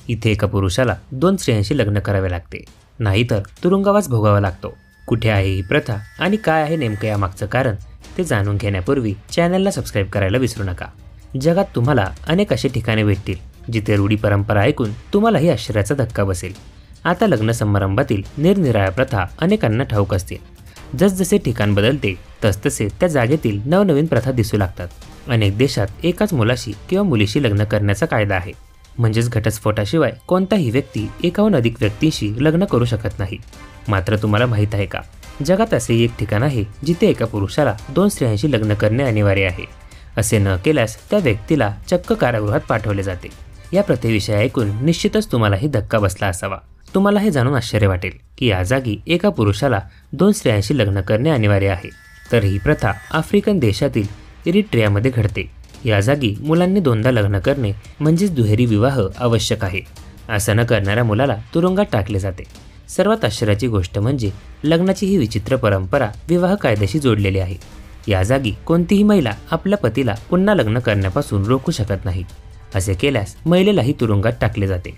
इथे एका पुरुषाला 2 स्त्रियांशी लग्न करावे लागते, नाहीतर तुरुंगवास भोगावा लागतो। कुठे आहे ही प्रथा आणि काय आहे नेमकं यामागचं कारण ते जाणून घेण्यापूर्वी चॅनलला सबस्क्राईब करायला विसरू नका। जगात तुम्हाला अनेक असे ठिकाणे भेटतील जिथे रूढी परंपरा ऐकून तुम्हालाही आश्चर्याचा धक्का बसेल। आता लग्न समारंभातील निरनिराळ्या प्रथा अनेकांना ठाऊक असतील। जसजसे ठिकाण बदलते तसतसे त्या जागेतील नवनवीन प्रथा दिसू लागतात। अनेक देशात एकाच मुलाशी किंवा मुलीशी लग्न करण्याचा कायदा आहे, म्हणजेच घटस्फोटाशिवाय कोणताही व्यक्ती एकाहून अधिक व्यक्तींशी लग्न करू शकत नाही। मात्र तुम्हाला माहीत आहे का, जगात असे एक ठिकाण आहे जिथे एका पुरुषाला 2 स्त्रियांशी लग्न करणे अनिवार्य आहे। असे न केल्यास त्या व्यक्तीला चक्क कारागृहात पाठवले जाते। या प्रथेविषयी ऐकून निश्चितच तुम्हालाही धक्का बसला असावा। तुम्हाला हे जाणून आश्चर्य वाटेल की या जागी एका पुरुषाला 2 स्त्रियांशी लग्न करणे अनिवार्य आहे। तर ही प्रथा आफ्रिकन देशातील इरिट्रियामध्ये घडते। या जागी मुलांनी 2दा लग्न करणे म्हणजेच दुहेरी विवाह आवश्यक आहे। असं न करणाऱ्या मुलाला तुरुंगात टाकले जाते। सर्वात आश्चर्याची गोष्ट म्हणजे लग्नाची ही विचित्र परंपरा विवाह कायद्याशी जोडलेली आहे। या जागी कोणतीही महिला आपल्या पतीला पुन्हा लग्न करण्यापासून रोखू शकत नाही। असे केल्यास महिलेलाही तुरुंगात टाकले जाते।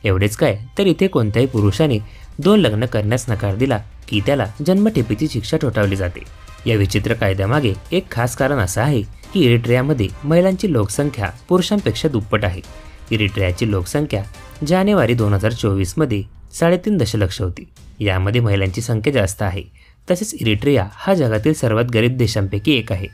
एवढेच काय, तर इथे कोणत्याही पुरुषाने 2 लग्न करण्यास नकार दिला की त्याला जन्मठेपेची शिक्षा ठोठावली जाते। या विचित्र कायद्यामागे एक खास कारण असं आहे की इरिट्रियामध्ये महिलांची लोकसंख्या पुरुषांपेक्षा दुप्पट आहे। इरिट्रियाची लोकसंख्या जानेवारी 2024 मध्ये 3.5 दशलक्ष होती। यामध्ये महिलांची संख्या जास्त आहे। तसेच इरिट्रिया हा जगातील सर्वात गरीब देशांपैकी एक आहे।